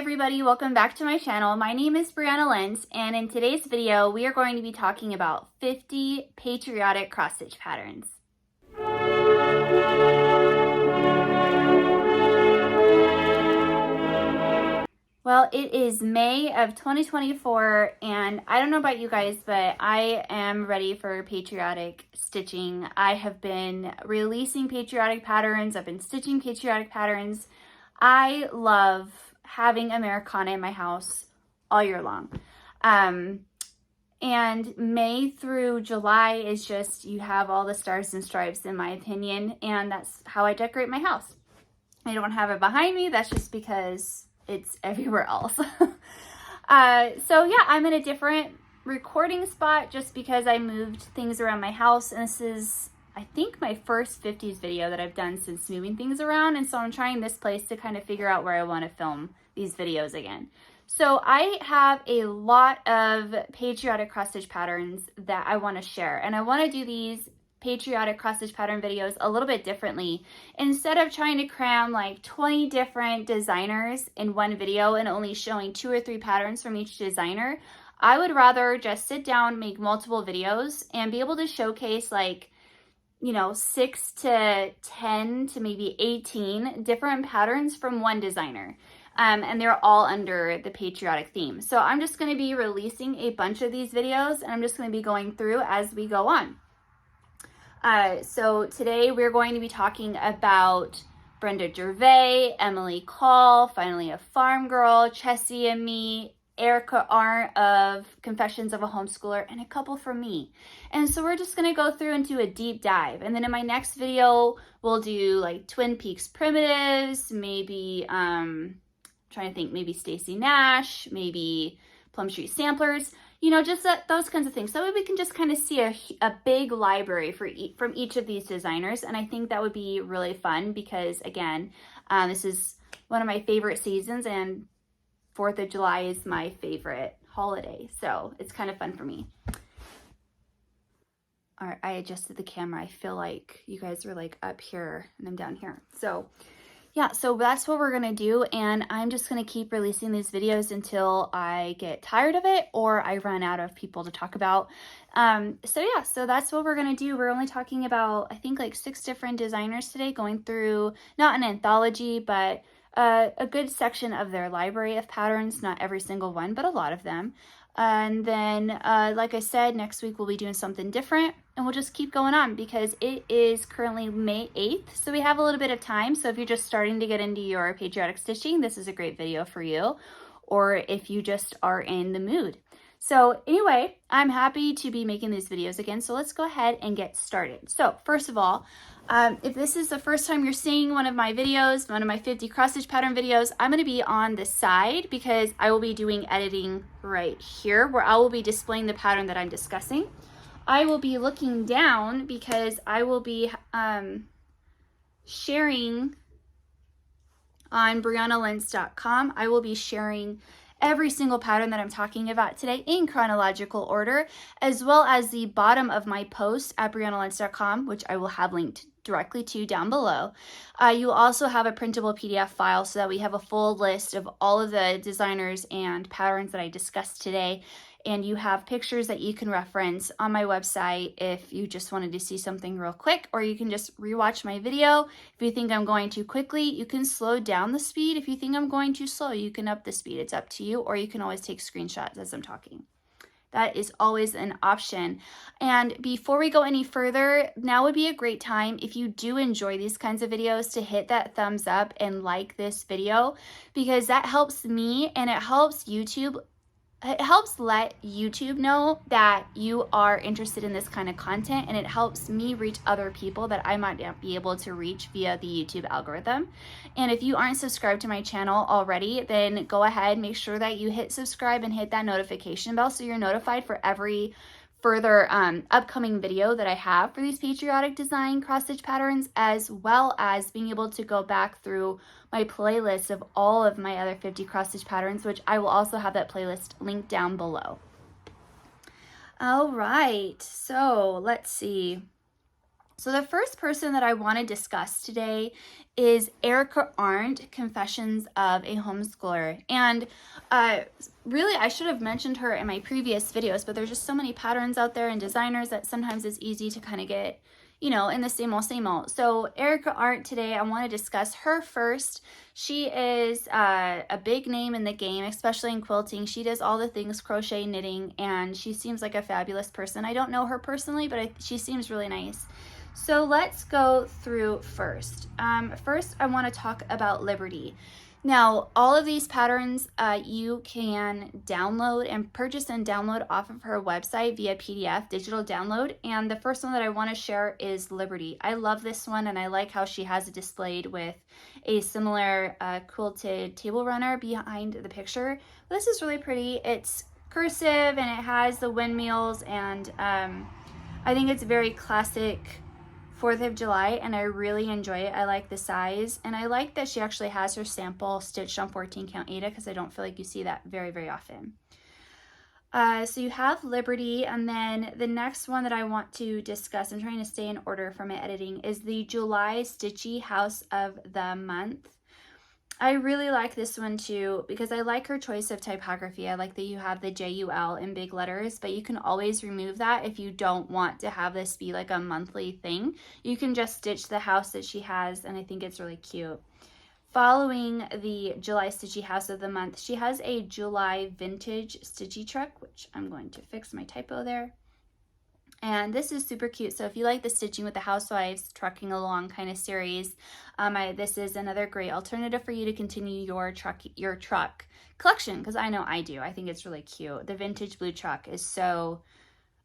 everybody, welcome back to my channel. My name is Brianna Lentz, and in today's video we are going to be talking about 50 patriotic cross stitch patterns. Well, it is May of 2024, and I don't know about you guys, but I am ready for patriotic stitching. I have been releasing patriotic patterns, I've been stitching patriotic patterns. I love having Americana in my house all year long. And May through July is just, you have all the stars and stripes in my opinion, and that's how I decorate my house. I don't have it behind me, that's just because it's everywhere else. So yeah, I'm in a different recording spot just because I moved things around my house, and this is, I think, my first 50s video that I've done since moving things around, and so I'm trying this place to kind of figure out where I want to film these videos again. So I have a lot of patriotic cross stitch patterns that I want to share, and I want to do these patriotic cross stitch pattern videos a little bit differently. Instead of trying to cram like 20 different designers in one video and only showing 2 or 3 patterns from each designer, I would rather just sit down, make multiple videos, and be able to showcase like, you know, 6 to 10 to maybe 18 different patterns from one designer. And they're all under the patriotic theme. So I'm just going to be releasing a bunch of these videos, and I'm just going to be going through as we go on. So today we're going to be talking about Brenda Gervais, Emily Call, Finally a Farm Girl, Chessie Me, Erica Arndt of Confessions of a Homeschooler, and a couple from me. And so we're just going to go through and do a deep dive. And then in my next video, we'll do like Twin Peaks primitives, maybe, trying to think, maybe Stacy Nash, maybe Plum Street samplers, you know, just those kinds of things. So we can just kind of see a big library from each of these designers. And I think that would be really fun because, again, this is one of my favorite seasons, and 4th of July is my favorite holiday. So it's kind of fun for me. All right, I adjusted the camera. I feel like you guys are like up here and I'm down here. So yeah, so that's what we're gonna do, and I'm just gonna keep releasing these videos until I get tired of it or I run out of people to talk about. So yeah, so that's what we're gonna do. We're only talking about, I think, like 6 different designers today, going through not an anthology, but a good section of their library of patterns, not every single one, but a lot of them. And then, like I said, next week we'll be doing something different, and we'll just keep going on because it is currently May 8th. So we have a little bit of time. So if you're just starting to get into your patriotic stitching, this is a great video for you, or if you just are in the mood. So anyway, I'm happy to be making these videos again. So let's go ahead and get started. So first of all, if this is the first time you're seeing one of my videos, one of my 50 cross stitch pattern videos, I'm going to be on the side because I will be doing editing right here where I will be displaying the pattern that I'm discussing. I will be looking down because I will be sharing on briannalentz.com. I will be sharing every single pattern that I'm talking about today in chronological order, as well as the bottom of my post at briannalentz.com, which I will have linked directly to down below. You also have a printable PDF file so that we have a full list of all of the designers and patterns that I discussed today. And you have pictures that you can reference on my website if you just wanted to see something real quick, or you can just rewatch my video. If you think I'm going too quickly, you can slow down the speed. If you think I'm going too slow, you can up the speed. It's up to you, or you can always take screenshots as I'm talking. That is always an option. And before we go any further, now would be a great time, if you do enjoy these kinds of videos, to hit that thumbs up and like this video, because that helps me and it helps YouTube. It helps let YouTube know that you are interested in this kind of content, and it helps me reach other people that I might not be able to reach via the YouTube algorithm. And if you aren't subscribed to my channel already, then go ahead, make sure that you hit subscribe and hit that notification bell so you're notified for every further upcoming video that I have for these patriotic design cross stitch patterns, as well as being able to go back through my playlist of all of my other 50 cross stitch patterns, which I will also have that playlist linked down below. All right, so let's see. So the first person that I want to discuss today is Erica Arndt, Confessions of a Homeschooler. And really, I should have mentioned her in my previous videos, but there's just so many patterns out there and designers that sometimes it's easy to kind of get, you know, in the same old, same old. So Erica Arndt today, I want to discuss her first. She is a big name in the game, especially in quilting. She does all the things crochet, knitting, and she seems like a fabulous person. I don't know her personally, but she seems really nice. So let's go through first. First, I want to talk about Liberty. Now, all of these patterns you can download and purchase and download off of her website via PDF, digital download. And the first one that I want to share is Liberty. I love this one, and I like how she has it displayed with a similar quilted table runner behind the picture. This is really pretty. It's cursive, and it has the windmills, and I think it's very classic 4th of July, and I really enjoy it. I like the size, and I like that she actually has her sample stitched on 14 count Aida, because I don't feel like you see that very, very often. So you have Liberty, and then the next one that I want to discuss, I'm trying to stay in order for my editing, is the July Stitchy House of the Month. I really like this one too, because I like her choice of typography. I like that you have the JUL in big letters, but you can always remove that if you don't want to have this be like a monthly thing. You can just stitch the house that she has, and I think it's really cute. Following the July Stitchy House of the Month, she has a July Vintage Stitchy Truck, which I'm going to fix my typo there. And this is super cute. So if you like the Stitching with the Housewives trucking along kind of series, this is another great alternative for you to continue your truck collection, because I know I do. I think it's really cute. The vintage blue truck is so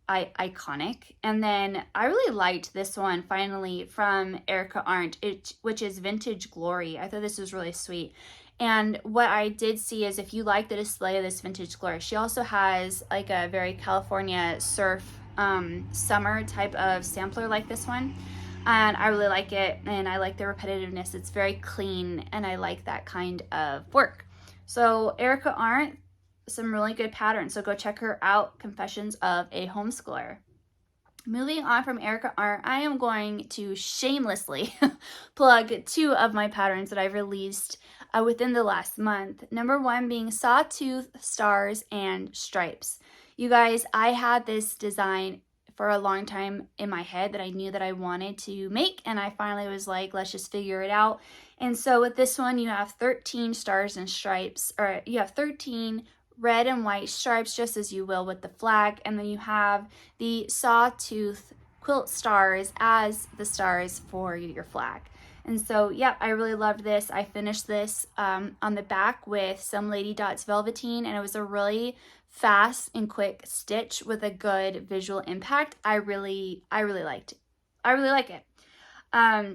iconic. And then I really liked this one finally from Erica Arndt, which is Vintage Glory. I thought this was really sweet. And what I did see is, if you like the display of this Vintage Glory, she also has like a very California surf summer type of sampler like this one, and I really like it, and I like the repetitiveness. It's very clean, and I like that kind of work. So Erica Arndt, some really good patterns, so go check her out. Confessions of a Homeschooler. Moving on from Erica Arndt, I am going to shamelessly plug 2 of my patterns that I've released within the last month. Number 1 being Sawtooth Stars and Stripes. You guys, I had this design for a long time in my head that I knew that I wanted to make, and I finally was like, let's just figure it out. And so with this one, you have 13 stars and stripes, or you have 13 red and white stripes, just as you will with the flag, and then you have the sawtooth quilt stars as the stars for your flag. And so, yeah, I really loved this. I finished this on the back with some Lady Dots velveteen, and it was a really fast and quick stitch with a good visual impact. I really liked it. I really like it.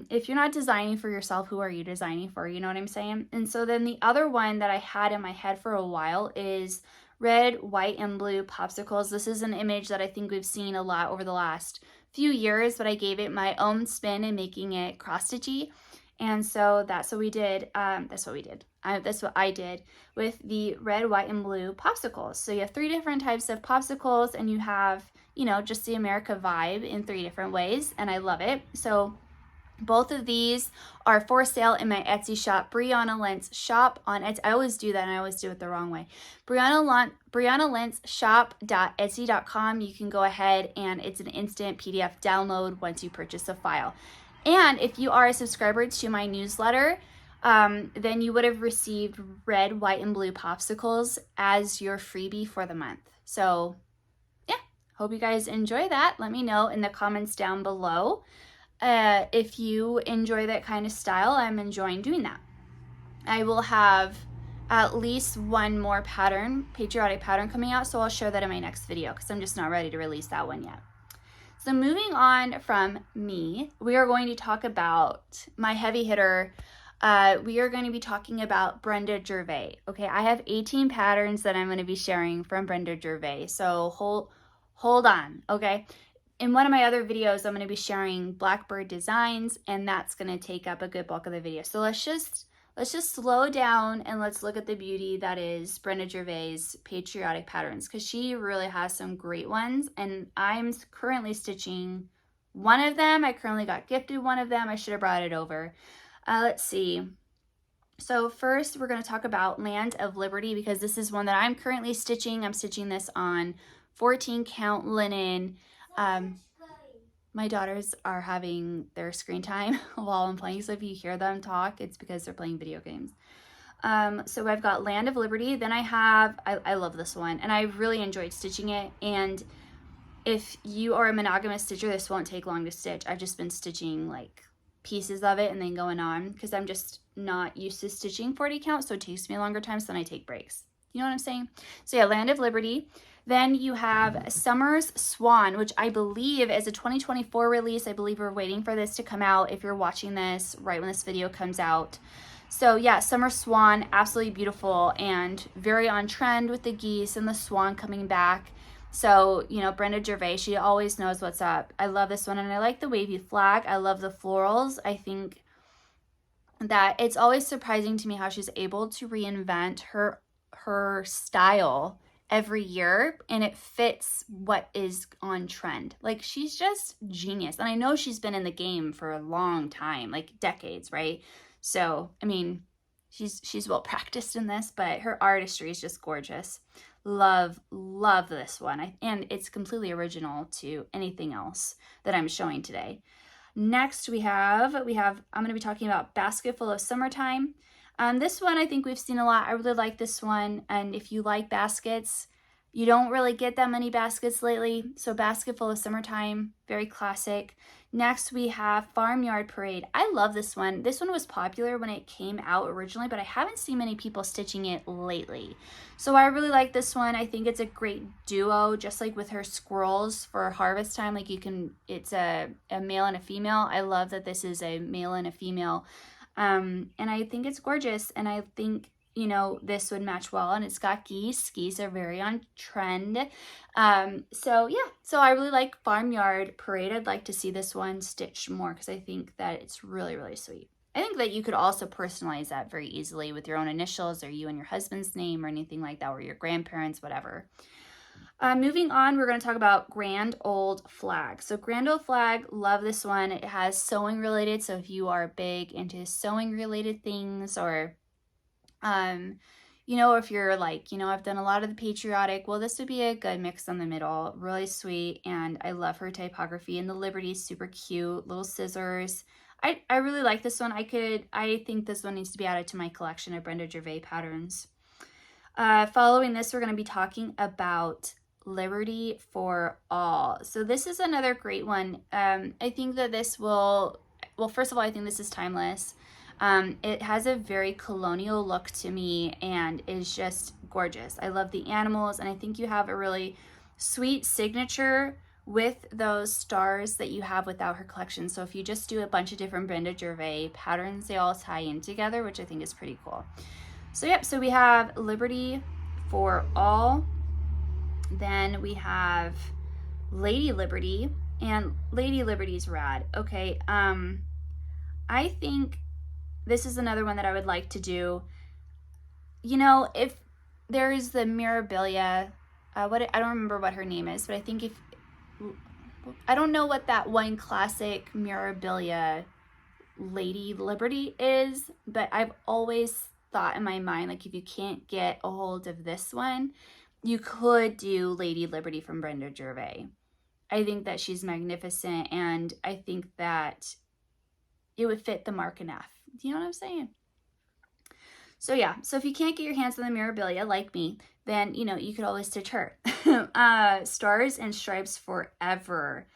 If you're not designing for yourself, who are you designing for? You know what I'm saying? And so then the other one that I had in my head for a while is red, white, and blue popsicles. This is an image that I think we've seen a lot over the last few years, but I gave it my own spin in making it cross stitchy. And so that's what we did. That's what I did with the red, white, and blue popsicles. So you have 3 different types of popsicles, and you have, you know, just the America vibe in 3 different ways, and I love it. So both of these are for sale in my Etsy shop, Brianna Lentz shop on Etsy. I always do that, and I always do it the wrong way. Brianna Lentz shop.etsy.com. You can go ahead, and it's an instant PDF download once you purchase a file. And if you are a subscriber to my newsletter, then you would have received red, white, and blue popsicles as your freebie for the month. So yeah, hope you guys enjoy that. Let me know in the comments down below if you enjoy that kind of style. I'm enjoying doing that. I will have at least 1 more pattern, patriotic pattern, coming out, so I'll share that in my next video because I'm just not ready to release that one yet. So moving on from me, we are going to talk about my heavy hitter. We are going to be talking about Brenda Gervais. Okay, I have 18 patterns that I'm going to be sharing from Brenda Gervais. So hold on, okay? In one of my other videos, I'm going to be sharing Blackbird designs, and that's going to take up a good bulk of the video. So let's just slow down and let's look at the beauty that is Brenda Gervais' patriotic patterns, because she really has some great ones, and I'm currently stitching one of them. I currently got gifted one of them. I should have brought it over. Let's see. So first we're going to talk about Land of Liberty, because this is one that I'm currently stitching. I'm stitching this on 14 count linen. My daughters are having their screen time while I'm playing, so if you hear them talk, it's because they're playing video games. So I've got Land of Liberty. Then I love this one, and I really enjoyed stitching it. And if you are a monogamous stitcher, this won't take long to stitch. I've just been stitching like pieces of it and then going on, because I'm just not used to stitching 40 count, so it takes me a longer time, so then I take breaks. You know what I'm saying? So yeah, Land of Liberty. Then you have Summer's Swan, which I believe is a 2024 release. I believe we're waiting for this to come out if you're watching this right when this video comes out. So yeah, Summer Swan, absolutely beautiful and very on trend with the geese and the swan coming back. So, you know, Brenda Gervais, she always knows what's up. I love this one, and I like the wavy flag. I love the florals. I think that it's always surprising to me how she's able to reinvent her style every year, and it fits what is on trend. Like, she's just genius. And I know she's been in the game for a long time, like decades, right? So, I mean, she's well practiced in this, but her artistry is just gorgeous. Love this one. And it's completely original to anything else that I'm showing today. Next we have I'm going to be talking about Basket Full of Summertime. This one I think we've seen a lot. I really like this one, and if you like baskets, you don't really get that many baskets lately, so Basket Full of Summertime, very classic. Next we have Farmyard Parade. I love this one. This one was popular when it came out originally, but I haven't seen many people stitching it lately. So I really like this one. I think it's a great duo, just like with her squirrels for harvest time. Like, it's a male and a female. I love that this is a male and a female. And I think it's gorgeous, and I think, you know, this would match well, and it's got geese. Geese are very on trend. So yeah, so I really like Farmyard Parade. I'd like to see this one stitched more, because I think that it's really, really sweet. I think that you could also personalize that very easily with your own initials, or you and your husband's name, or anything like that, or your grandparents, whatever. Moving on, we're going to talk about Grand Old Flag. So Grand Old Flag, love this one. It has sewing related, so if you are big into sewing related things, or you know, if you're like, you know, I've done a lot of the patriotic, well, this would be a good mix in the middle. Really sweet, and I love her typography, and the Liberty is super cute. Little scissors. I really like this one. I think this one needs to be added to my collection of Brenda Gervais patterns. Following this, we're going to be talking about Liberty for All. So this is another great one. I think that this will, well, first of all, I think this is timeless. It has a very colonial look to me, and is just gorgeous. I love the animals, and I think you have a really sweet signature with those stars that you have without her collection. So if you just do a bunch of different Brenda Gervais patterns, they all tie in together, which I think is pretty cool. So yep, so we have Liberty for All. Then we have Lady Liberty, and Lady Liberty's rad. Okay, I think this is another one that I would like to do. You know, if there is the Mirabilia, I don't remember what her name is, but I think I don't know what that one classic Mirabilia Lady Liberty is, but I've always thought in my mind, like, if you can't get a hold of this one, you could do Lady Liberty from Brenda Gervais. I think that she's magnificent, and I think that it would fit the mark enough. Do you know what I'm saying? So yeah, so if you can't get your hands on the Mirabilia like me, then, you know, you could always stitch her. Stars and Stripes Forever.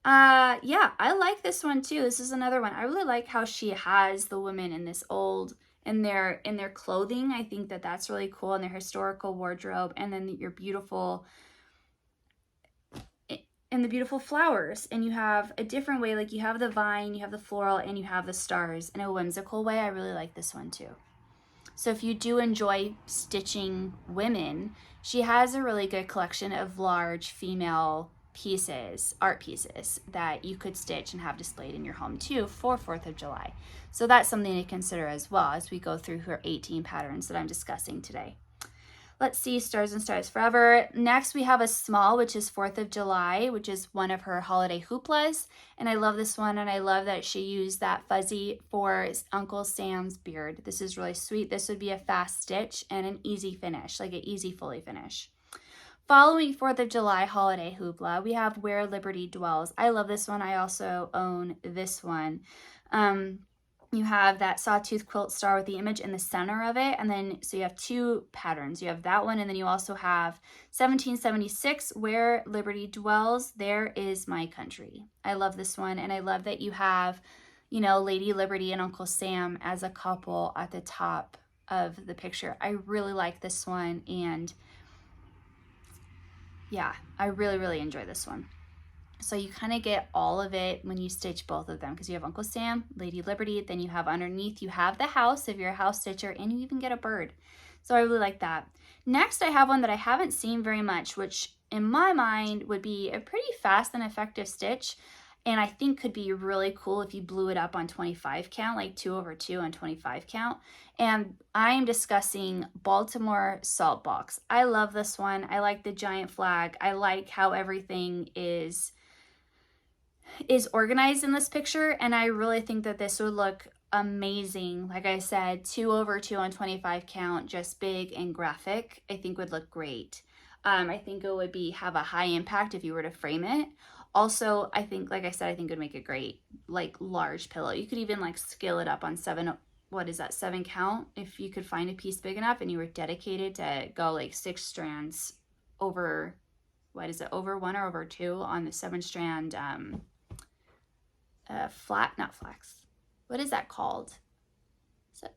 Yeah, I like this one too. This is another one. I really like how she has the women in this old, in their clothing. I think that that's really cool, in their historical wardrobe, and then your beautiful, and the beautiful flowers, and you have a different way, like you have the vine, you have the floral, and you have the stars in a whimsical way. I really like this one too. So if you do enjoy stitching women, she has a really good collection of large female pieces, art pieces, that you could stitch and have displayed in your home too for 4th of July. So that's something to consider as well as we go through her 18 patterns that I'm discussing today. Let's see, Stars and Stars Forever. Next, we have a small, which is 4th of July, which is one of her holiday hooplas. And I love this one, and I love that she used that fuzzy for Uncle Sam's beard. This is really sweet. This would be a fast stitch and an easy finish, like an easy fully finish. Following 4th of July holiday hoopla, we have Where Liberty Dwells. I love this one. I also own this one. You have that sawtooth quilt star with the image in the center of it. And then, so you have two patterns. You have that one, and then you also have 1776, Where Liberty Dwells, There Is My Country. I love this one, and I love that you have, you know, Lady Liberty and Uncle Sam as a couple at the top of the picture. I really like this one, and yeah, I really, really enjoy this one. So you kind of get all of it when you stitch both of them, because you have Uncle Sam, Lady Liberty, then you have underneath, you have the house if you're a house stitcher, and you even get a bird. So I really like that. Next, I have one that I haven't seen very much, which in my mind would be a pretty fast and effective stitch, and I think could be really cool if you blew it up on 25 count, like 2/2 on 25 count. And I am discussing Baltimore Salt Box. I love this one. I like the giant flag. I like how everything is organized in this picture, and I really think that this would look amazing. Like I said, 2/2 on 25 count, just big and graphic, I think would look great. I think it would have a high impact if you were to frame it. Also, I think, like I said, I think it would make a great, like, large pillow. You could even, like, scale it up on 7 count, if you could find a piece big enough and you were dedicated to go like 6 strands over, over 1 or over 2 on the 7-strand not flax. What is that called? So,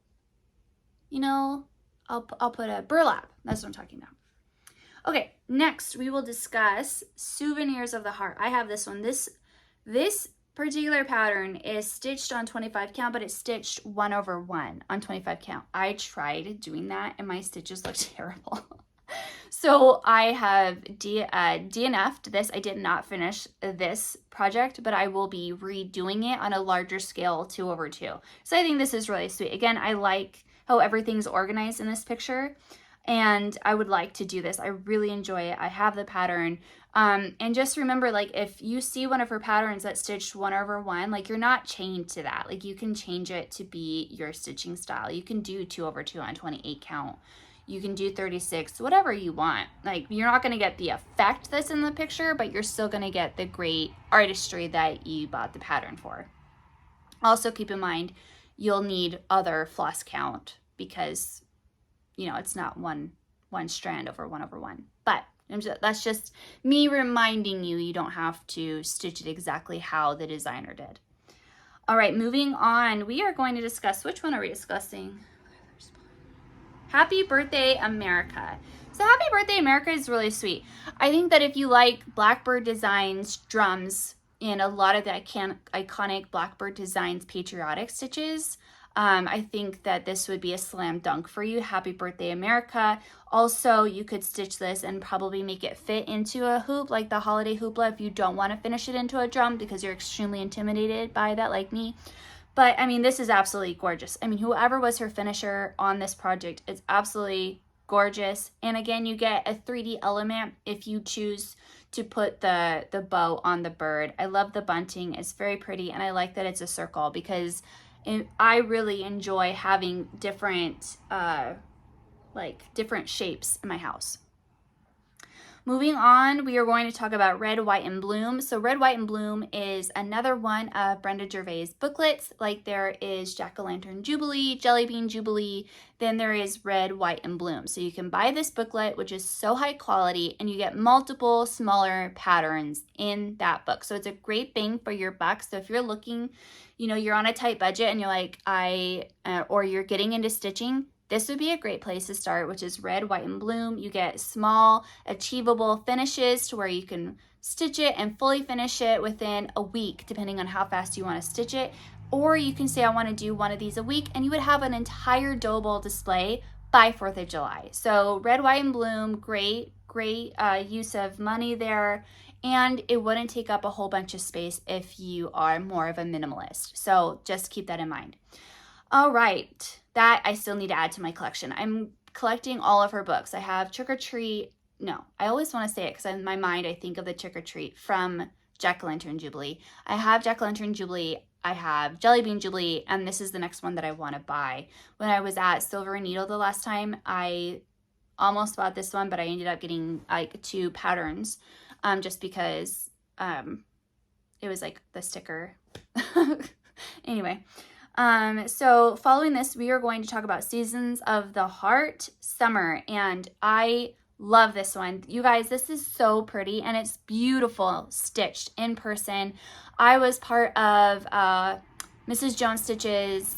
you know, I'll put a burlap. That's what I'm talking about. Okay, next we will discuss Souvenirs of the Heart. I have this one. This particular pattern is stitched on 25 count, but it's stitched 1/1 on 25 count. I tried doing that and my stitches look terrible. So I have DNF'd this. I did not finish this project, but I will be redoing it on a larger scale, 2/2. So I think this is really sweet. Again, I like how everything's organized in this picture, and I would like to do this. I really enjoy it. I have the pattern. And just remember, like, if you see one of her patterns that's stitched 1/1, like, you're not chained to that. Like, you can change it to be your stitching style. You can do 2/2 on 28 count. You can do 36, whatever you want. Like, you're not going to get the effect that's in the picture, but you're still going to get the great artistry that you bought the pattern for. Also, keep in mind, you'll need other floss count because, you know, it's not one strand over 1/1. But that's just me reminding you, you don't have to stitch it exactly how the designer did. All right, moving on, we are going to discuss, which one are we discussing? Happy Birthday America. So Happy Birthday America is really sweet. I think that if you like Blackbird Designs drums and a lot of the iconic Blackbird Designs patriotic stitches, I think that this would be a slam dunk for you. Happy Birthday America. Also, you could stitch this and probably make it fit into a hoop, like the holiday hoopla, if you don't want to finish it into a drum because you're extremely intimidated by that, like me. But I mean, this is absolutely gorgeous. I mean, whoever was her finisher on this project, it's absolutely gorgeous. And again, you get a 3D element if you choose to put the bow on the bird. I love the bunting. It's very pretty, and I like that it's a circle because I really enjoy having different different shapes in my house. Moving on, we are going to talk about Red, White, and Bloom. So Red, White, and Bloom is another one of Brenda Gervais' booklets. Like there is Jack-o'-lantern Jubilee, Jelly Bean Jubilee, then there is Red, White, and Bloom. So you can buy this booklet, which is so high quality, and you get multiple smaller patterns in that book. So it's a great bang for your buck. So if you're looking, you know, you're on a tight budget and you're like, or you're getting into stitching, this would be a great place to start, which is Red, White, and Bloom. You get small, achievable finishes to where you can stitch it and fully finish it within a week, depending on how fast you want to stitch it. Or you can say, I want to do one of these a week, and you would have an entire doughbowl display by 4th of July. So Red, White, and Bloom, great use of money there. And it wouldn't take up a whole bunch of space if you are more of a minimalist. So just keep that in mind. All right, that I still need to add to my collection. I'm collecting all of her books. I have Trick or Treat. No, I always want to say it because in my mind I think of the Trick or Treat from Jack-o'-lantern Jubilee. I have Jack-o'-lantern Jubilee. I have Jelly Bean Jubilee, and this is the next one that I want to buy. When I was at Silver and Needle the last time, I almost bought this one, but I ended up getting like 2 patterns just because it was like the sticker. Anyway, so following this, we are going to talk about Seasons of the Heart Summer, and I love this one. You guys, this is so pretty, and it's beautiful stitched in person. I was part of Mrs. Jones Stitch's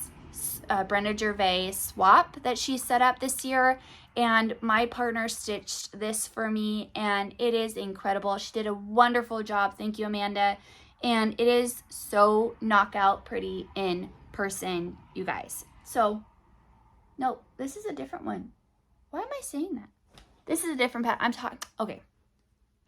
Brenda Gervais swap that she set up this year, and my partner stitched this for me, and it is incredible. She did a wonderful job. Thank you, Amanda. And it is so knockout pretty in person, you guys. So, no, this is a different one. Why am I saying that? This is a different pattern. I'm talking, okay.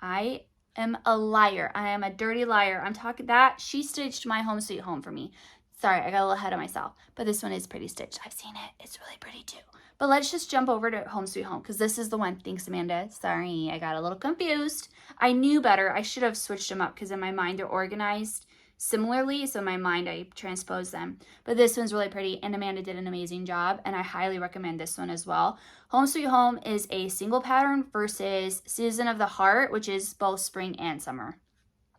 I am a liar. I am a dirty liar. I'm talking that. She stitched my Home Sweet Home for me. Sorry, I got a little ahead of myself. But this one is pretty stitched. I've seen it. It's really pretty too. But let's just jump over to Home Sweet Home because this is the one. Thanks, Amanda. Sorry, I got a little confused. I knew better. I should have switched them up because in my mind they're organized similarly. So in my mind I transposed them. But this one's really pretty, and Amanda did an amazing job, and I highly recommend this one as well. Home Sweet Home is a single pattern versus Season of the Heart, which is both spring and summer.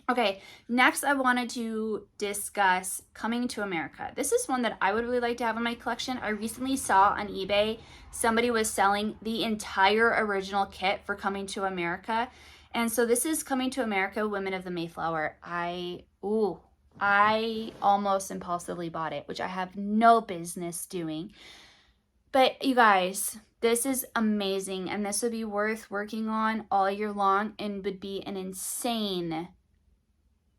Okay, next I wanted to discuss Coming to America. This is one that I would really like to have in my collection. I recently saw on eBay somebody was selling the entire original kit for Coming to America. And so this is Coming to America, Women of the Mayflower. I almost impulsively bought it, which I have no business doing. But you guys, this is amazing, and this would be worth working on all year long and would be an insane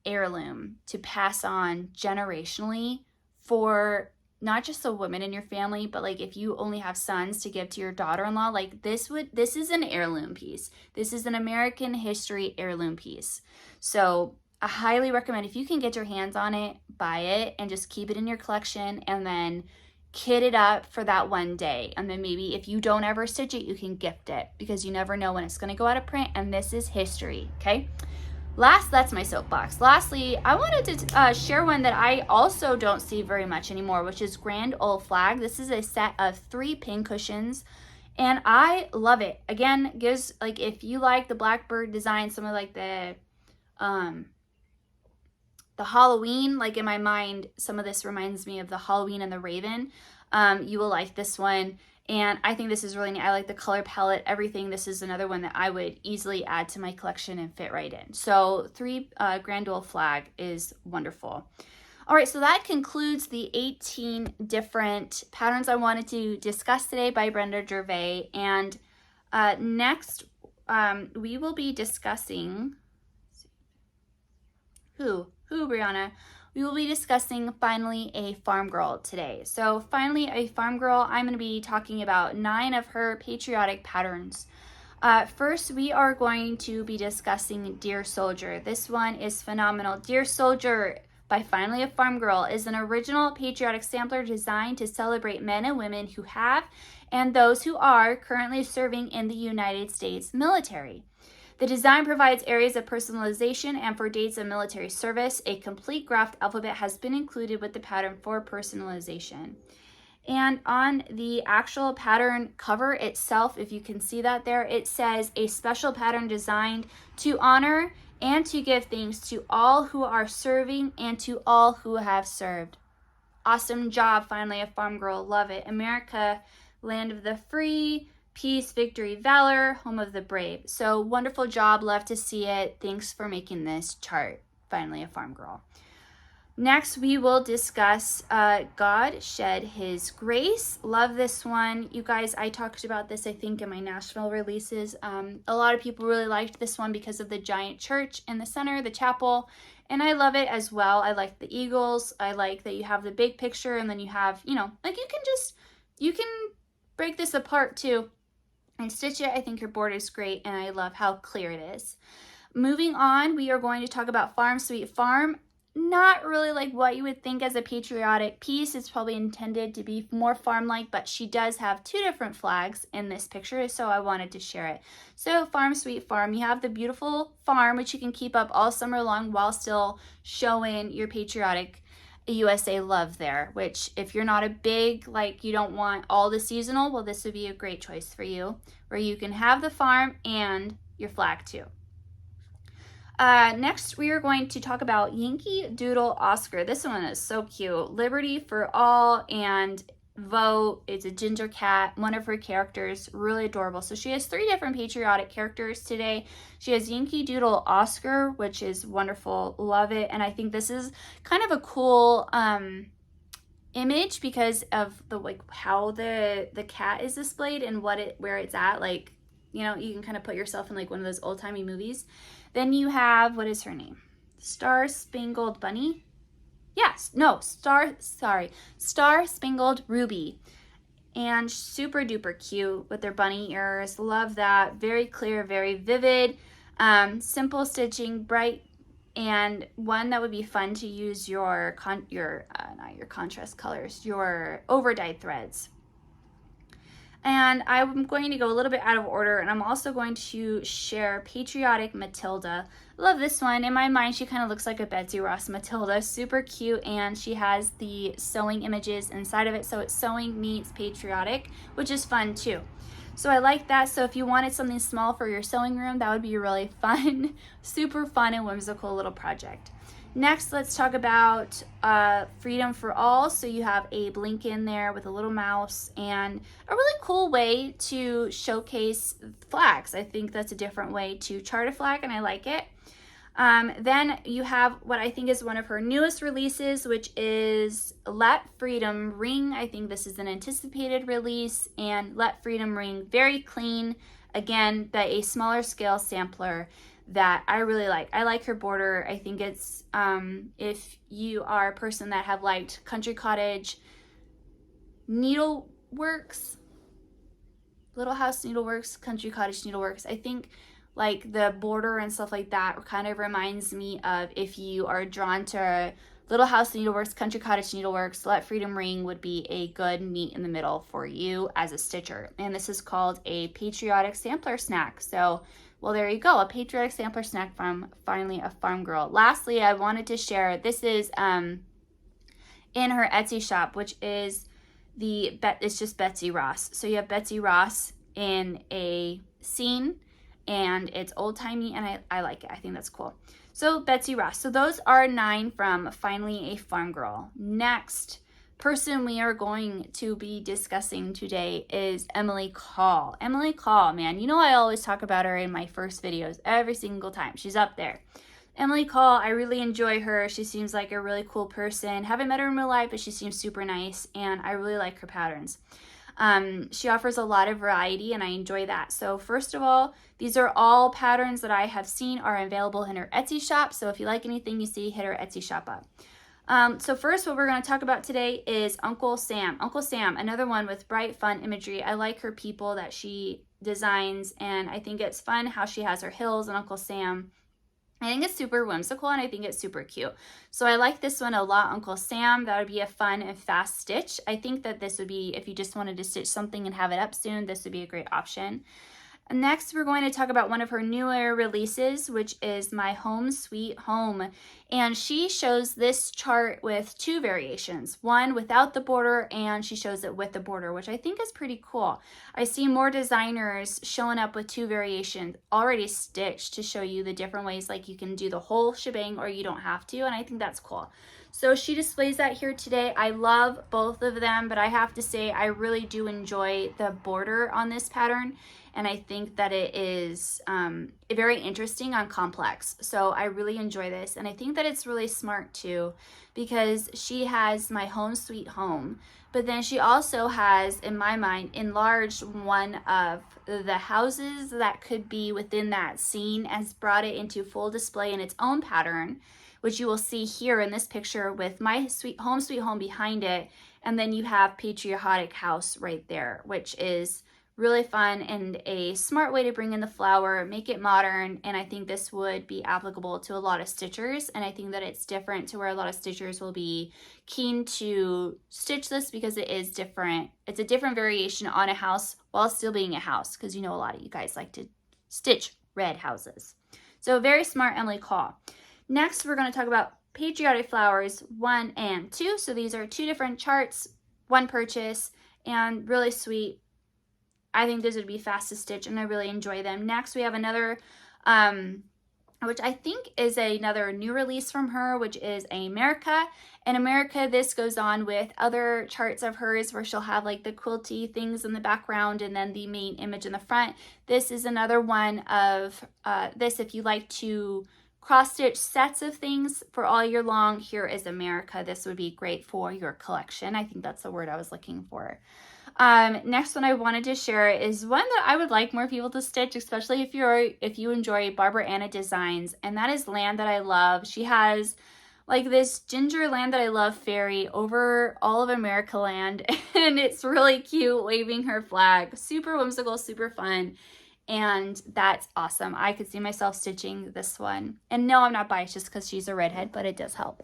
heirloom to pass on generationally for not just the women in your family, but like if you only have sons to give to your daughter-in-law, like this is an heirloom piece. This is an American history heirloom piece. So I highly recommend, if you can get your hands on it, buy it and just keep it in your collection, and then kit it up for that one day. And then maybe if you don't ever stitch it, you can gift it, because you never know when it's going to go out of print, and this is history. Okay. That's my soapbox. Lastly, I wanted to share one that I also don't see very much anymore, which is Grand Old Flag. This is a set of 3 pin cushions, and I love it. Again, gives, like, if you like the Blackbird design, some of like the Halloween, like in my mind, some of this reminds me of the Halloween and the Raven. You will like this one. And I think this is really neat. I like the color palette, everything. This is another one that I would easily add to my collection and fit right in. So 3 Grand Old Flag is wonderful. All right, so that concludes the 18 different patterns I wanted to discuss today by Brenda Gervais. And next, we will be discussing, Brianna? We will be discussing Finally a Farm Girl today. So Finally a Farm Girl, I'm going to be talking about 9 of her patriotic patterns. First, we are going to be discussing Dear Soldier. This one is phenomenal. Dear Soldier by Finally a Farm Girl is an original patriotic sampler designed to celebrate men and women who have and those who are currently serving in the United States military. The design provides areas of personalization, and for dates of military service, a complete graphed alphabet has been included with the pattern for personalization. And on the actual pattern cover itself, if you can see that there, it says a special pattern designed to honor and to give thanks to all who are serving and to all who have served. Awesome job, Finally a Farm Girl. Love it. America, land of the free, peace, victory, valor, home of the brave. So wonderful job. Love to see it. Thanks for making this chart, Finally a Farm Girl. Next, we will discuss God Shed His Grace. Love this one. You guys, I talked about this, I think, in my Nashville releases. A lot of people really liked this one because of the giant church in the center, the chapel. And I love it as well. I like the eagles. I like that you have the big picture, and then you have, like you can break this apart too and stitch it. I think your board is great, and I love how clear it is. Moving on, we are going to talk about Farm Sweet Farm. not really like what you would think as a patriotic piece. It's probably intended to be more farm-like, but she does have two different flags in this picture, so I wanted to share it. So Farm Sweet Farm, you have the beautiful farm, which you can keep up all summer long while still showing your patriotic USA love there, which if you're not a big, like you don't want all the seasonal, well, this would be a great choice for you, where you can have the farm and your flag too. Next, we are going to talk about Yankee Doodle Oscar. This one is so cute. Liberty for all and vote. It's a ginger cat, one of her characters, really adorable. So she has 3 different patriotic characters today. She has Yankee Doodle Oscar, which is wonderful. Love it. And I think this is kind of a cool image because of the like how the cat is displayed and where it's at. Like, you know, you can kind of put yourself in like one of those old-timey movies. Then you have, what is her name? Star Spangled Bunny? Yes, no, Star Spangled Ruby. And super duper cute with their bunny ears. Love that. Very clear, very vivid. Simple stitching, bright, and one that would be fun to use your contrast colors, your overdyed threads. And I'm going to go a little bit out of order, and I'm also going to share Patriotic Matilda. Love this one. In my mind, she kind of looks like a Betsy Ross Matilda. Super cute, and she has the sewing images inside of it, so it's sewing meets patriotic, which is fun too. So I like that. So if you wanted something small for your sewing room, that would be a really fun, super fun and whimsical little project. Next, let's talk about Freedom for All. So you have Abe Lincoln there with a little mouse and a really cool way to showcase flags. I think that's a different way to chart a flag, and I like it. Then you have what I think is one of her newest releases, which is Let Freedom Ring. I think this is an anticipated release, and Let Freedom Ring, very clean. Again, a smaller scale sampler that I really like. I like her border. I think it's, if you are a person that have liked Country Cottage Needleworks, Little House Needleworks, Country Cottage Needleworks, I think like the border and stuff like that kind of reminds me of, if you are drawn to Little House Needleworks, Country Cottage Needleworks, Let Freedom Ring would be a good meet in the middle for you as a stitcher. And this is called a Patriotic Sampler Snack. So, well, there you go, a patriotic sampler snack from Finally a Farm Girl. Lastly, I wanted to share, this is in her Etsy shop, which is it's just Betsy Ross. So you have Betsy Ross in a scene, and it's old-timey, and I like it. I think that's cool. So Betsy Ross. So those are 9 from Finally a Farm Girl. Next person we are going to be discussing today is Emily Call. Emily Call, man, you know I always talk about her in my first videos every single time. She's up there. Emily Call, I really enjoy her. She seems like a really cool person. Haven't met her in real life, but she seems super nice, and I really like her patterns. She offers a lot of variety, and I enjoy that. So first of all, these are all patterns that I have seen are available in her Etsy shop. So if you like anything you see, hit her Etsy shop up. So first, what we're going to talk about today is Uncle Sam. Uncle Sam, another one with bright, fun imagery. I like her people that she designs, and I think it's fun how she has her hills and Uncle Sam. I think it's super whimsical, and I think it's super cute. So I like this one a lot, Uncle Sam. That would be a fun and fast stitch. I think that this would be, if you just wanted to stitch something and have it up soon, this would be a great option. Next, we're going to talk about one of her newer releases, which is My Home Sweet Home. And she shows this chart with 2 variations, one without the border, and she shows it with the border, which I think is pretty cool. I see more designers showing up with 2 variations already stitched to show you the different ways, like you can do the whole shebang or you don't have to, and I think that's cool. So she displays that here today. I love both of them, but I have to say I really do enjoy the border on this pattern. And I think that it is very interesting on complex. So I really enjoy this. And I think that it's really smart too, because she has My Home Sweet Home, but then she also has, in my mind, enlarged one of the houses that could be within that scene, as brought it into full display in its own pattern, which you will see here in this picture with My Sweet Home behind it. And then you have Patriotic House right there, which is really fun and a smart way to bring in the flower, make it modern, and I think this would be applicable to a lot of stitchers, and I think that it's different to where a lot of stitchers will be keen to stitch this because it is different. It's a different variation on a house while still being a house, because you know a lot of you guys like to stitch red houses. So very smart, Emily Call. Next, we're going to talk about Patriotic Flowers 1 and 2. So these are 2 different charts, 1 purchase, and really sweet. I think those would be fast to stitch, and I really enjoy them. Next, we have another, which I think is another new release from her, which is America. And America, this goes on with other charts of hers where she'll have like the quilty things in the background and then the main image in the front. This is another one of this. If you like to cross stitch sets of things for all year long, here is America. This would be great for your collection. I think that's the word I was looking for. Next one I wanted to share is one that I would like more people to stitch, especially if you enjoy Barbara Anna designs, and that is Land That I Love. She has like this ginger Land That I Love fairy over all of America land, and it's really cute waving her flag. Super whimsical, super fun, and that's awesome. I could see myself stitching this one. And no, I'm not biased just because she's a redhead, but it does help.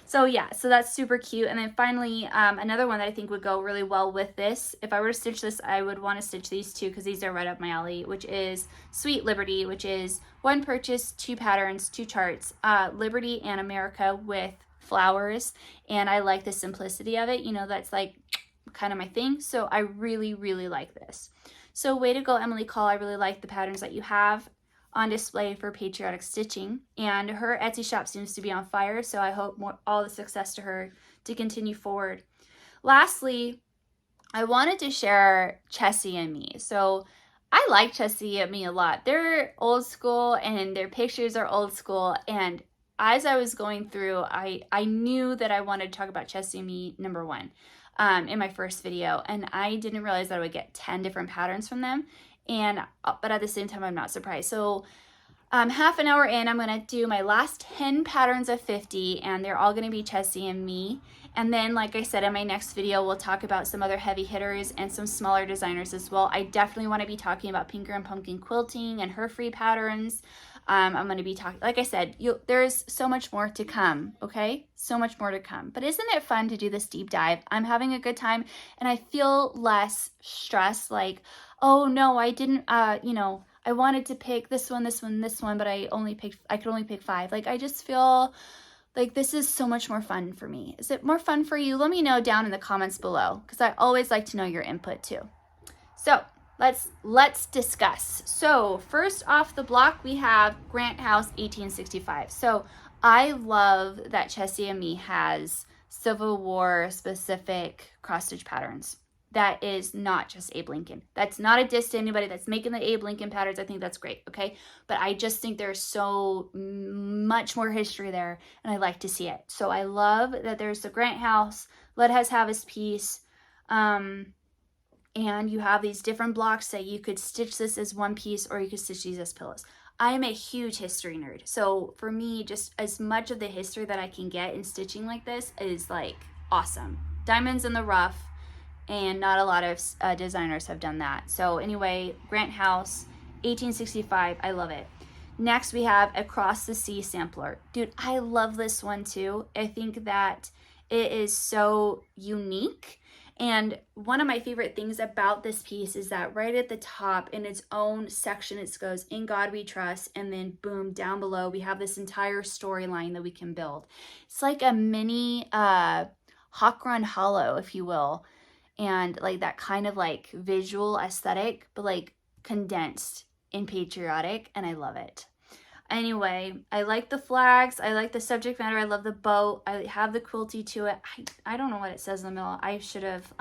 So yeah, so that's super cute. And then finally, another one that I think would go really well with this. If I were to stitch this, I would want to stitch these 2 because these are right up my alley, which is Sweet Liberty, which is 1 purchase, 2 patterns, 2 charts, Liberty and America with flowers. And I like the simplicity of it. You know, that's like kind of my thing. So I really, really like this. So way to go, Emily Call. I really like the patterns that you have on display for Patriotic Stitching, and her Etsy shop seems to be on fire, so I hope all the success to her to continue forward. Lastly, I wanted to share Chessie Me. So I like Chessie Me a lot. They're old school and their pictures are old school, and as I was going through, I knew that I wanted to talk about Chessie Me #1 in my first video, and I didn't realize that I would get 10 different patterns from them. But at the same time, I'm not surprised. So half an hour in, I'm going to do my last 10 patterns of 50, and they're all going to be Chessie Me. And then, like I said, in my next video, we'll talk about some other heavy hitters and some smaller designers as well. I definitely want to be talking about Pinker and Pumpkin Quilting and her free patterns. I'm going to be talking, like I said, there's so much more to come, okay? So much more to come. But isn't it fun to do this deep dive? I'm having a good time, and I feel less stressed, like, oh no, I didn't, you know, I wanted to pick this one, this one, this one, but I could only pick 5. Like, I just feel like this is so much more fun for me. Is it more fun for you? Let me know down in the comments below, because I always like to know your input too. So let's discuss. So first off the block, we have Grant House 1865. So I love that Chessie Me has Civil War specific cross stitch patterns. That is not just Abe Lincoln. That's not a diss to anybody that's making the Abe Lincoln patterns. I think that's great, okay? But I just think there's so much more history there, and I like to see it. So I love that there's the Grant House, Let Us Have His Piece, and you have these different blocks that you could stitch this as one piece, or you could stitch these as pillows. I am a huge history nerd. So for me, just as much of the history that I can get in stitching like this is like awesome. Diamonds in the rough. And not a lot of designers have done that. So anyway, Grant House, 1865, I love it. Next, we have Across the Sea sampler. Dude, I love this one too. I think that it is so unique. And one of my favorite things about this piece is that right at the top in its own section, it goes, In God We Trust, and then boom, down below, we have this entire storyline that we can build. It's like a mini Hawk Run Hollow, if you will. And like that kind of like visual aesthetic, but like condensed in patriotic, and I love it. Anyway, I like the flags, I like the subject matter, I love the boat, I have the quilty to it. I don't know what it says in the middle. I should have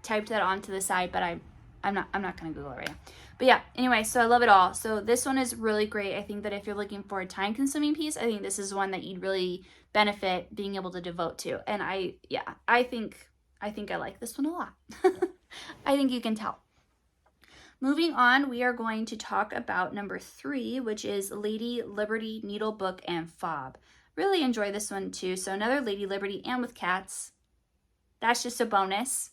typed that onto the side, but I'm not gonna Google it right now. But yeah, anyway, so I love it all. So this one is really great. I think that if you're looking for a time-consuming piece, I think this is one that you'd really benefit being able to devote to. And I think I like this one a lot. I think you can tell. Moving on, we are going to talk about number 3, which is Lady Liberty Needle Book and Fob. Really enjoy this one too. So another Lady Liberty and with cats. That's just a bonus.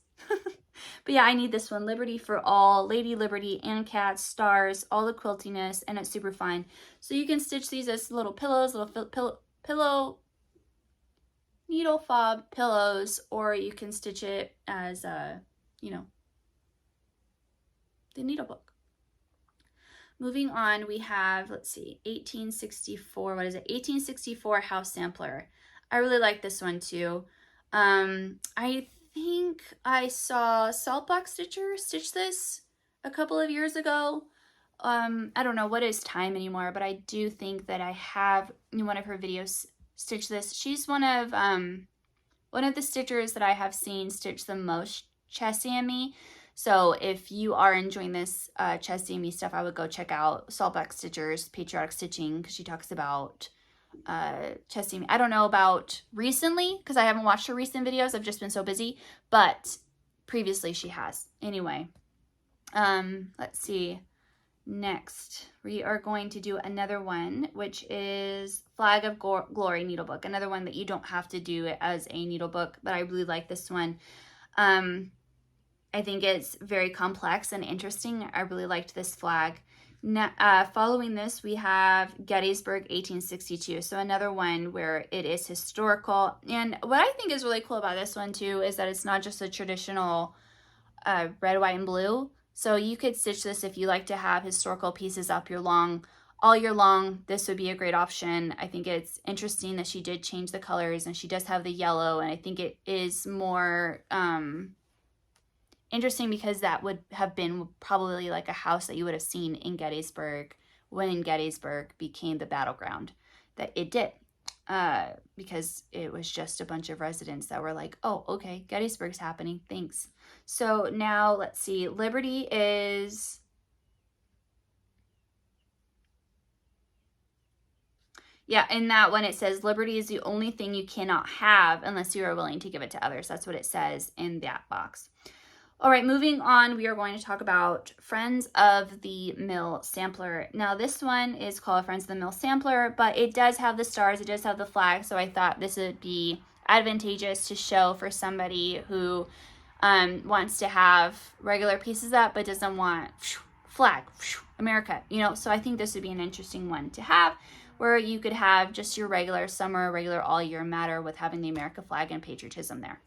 But yeah, I need this one. Liberty for all, Lady Liberty and cats, stars, all the quiltiness, and it's super fun. So you can stitch these as little pillows, little pillow needle fob pillows, or you can stitch it as you know, the needle book. Moving on, we have, let's see, 1864. What is it? 1864 House Sampler. I really like this one too. I think I saw Saltbox Stitcher stitch this a couple of years ago. I don't know what is time anymore, but I do think that I have in one of her videos stitched this. She's one of the stitchers that I have seen stitch the most Chessie Me. So if you are enjoying this Chessie Me stuff, I would go check out Saltbox Stitcher's Patriotic Stitching, because she talks about Chessie Me. I don't know about recently, because I haven't watched her recent videos. I've just been so busy, but previously she has. Anyway, let's see. Next, we are going to do another one, which is Flag of Glory needlebook. Another one that you don't have to do it as a needlebook, but I really like this one. I think it's very complex and interesting. I really liked this flag. Now, following this, we have Gettysburg 1862. So another one where it is historical. And what I think is really cool about this one too is that it's not just a traditional red, white, and blue. So you could stitch this if you like to have historical pieces all year long. This would be a great option. I think it's interesting that she did change the colors, and she does have the yellow, and I think it is more interesting because that would have been probably like a house that you would have seen in Gettysburg when Gettysburg became the battleground that it did, because it was just a bunch of residents that were like, oh, okay, Gettysburg's happening, thanks. So now let's see, Liberty is, yeah, in that one it says Liberty is the only thing you cannot have unless you are willing to give it to others. That's what it says in that box. All right, moving on, we are going to talk about Friends of the Mill Sampler. Now, this one is called Friends of the Mill Sampler, but it does have the stars, it does have the flag, so I thought this would be advantageous to show for somebody who wants to have regular pieces up but doesn't want flag, America, you know, so I think this would be an interesting one to have, where you could have just your regular summer, regular all year matter with having the America flag and patriotism there.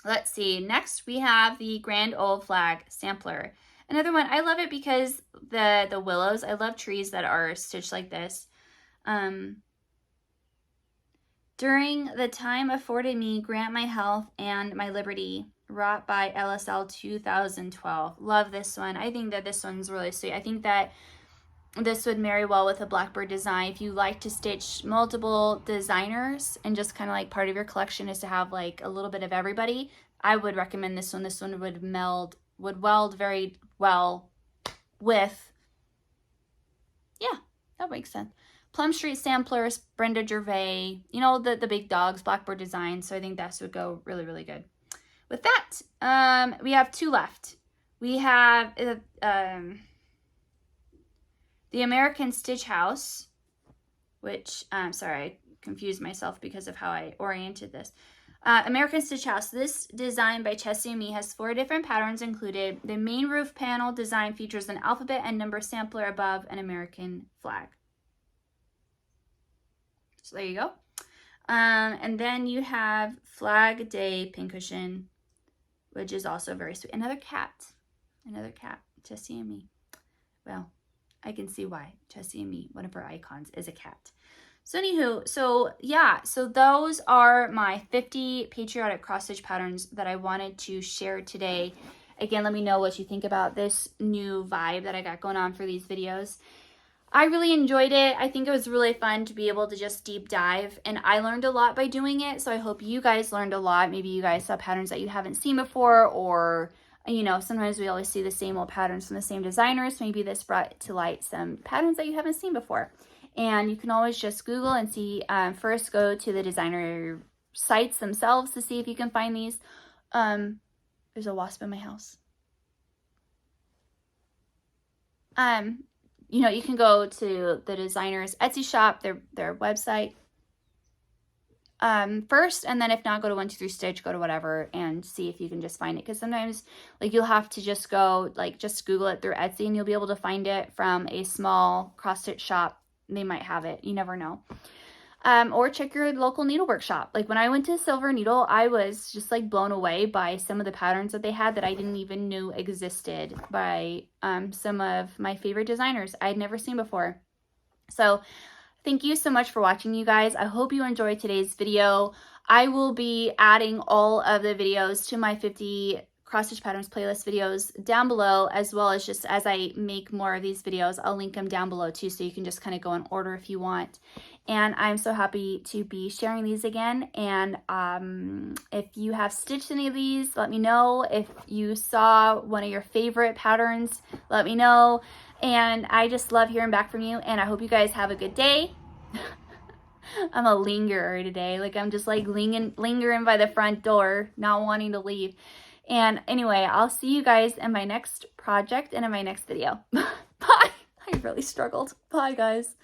Let's see, next we have the Grand Old Flag Sampler. Another one, I love it because the willows, I love trees that are stitched like this. During the time afforded me, grant my health and my liberty, wrought by LSL 2012. Love this one. I think that this one's really sweet. I think that this would marry well with a Blackbird design. If you like to stitch multiple designers and just kind of like part of your collection is to have like a little bit of everybody, I would recommend this one. This one would weld very well with, yeah, that makes sense. Plum Street Samplers, Brenda Gervais, you know, the big dogs, Blackbird design. So I think this would go really, really good. With that, we have two left. We have the American Stitch House, which, sorry, I confused myself because of how I oriented this. American Stitch House. This design by Chessie Me has 4 different patterns included. The main roof panel design features an alphabet and number sampler above an American flag. So there you go. And then you have Flag Day Pincushion, which is also very sweet. Another cat, Chessie Me. Well, I can see why. Chessie Me, one of her icons, is a cat. So anywho, so yeah, so those are my 50 Patriotic Cross Stitch Patterns that I wanted to share today. Again, let me know what you think about this new vibe that I got going on for these videos. I really enjoyed it. I think it was really fun to be able to just deep dive, and I learned a lot by doing it. So I hope you guys learned a lot. Maybe you guys saw patterns that you haven't seen before, or, you know, sometimes we always see the same old patterns from the same designers. Maybe this brought to light some patterns that you haven't seen before. And you can always just Google and see, first go to the designer sites themselves to see if you can find these. There's a wasp in my house. You know, you can go to the designer's Etsy shop, their website. first, and then if not, go to 123 Stitch, go to whatever, and see if you can just find it, because sometimes like you'll have to just go, like, just Google it through Etsy and you'll be able to find it from a small cross stitch shop. They might have it, you never know. Or check your local needlework shop. Like when I went to Silver Needle, I was just like blown away by some of the patterns that they had that I didn't even know existed by some of my favorite designers I'd never seen before. So thank you so much for watching, you guys. I hope you enjoyed today's video. I will be adding all of the videos to my 50 Cross Stitch Patterns playlist videos down below, as well as just as I make more of these videos, I'll link them down below too, so you can just kind of go in order if you want. And I'm so happy to be sharing these again. And if you have stitched any of these, let me know. If you saw one of your favorite patterns, let me know. And I just love hearing back from you, and I hope you guys have a good day. I'm a lingerer today. Like I'm just like lingering by the front door, not wanting to leave. And anyway, I'll see you guys in my next project and in my next video. Bye. I really struggled. Bye, guys.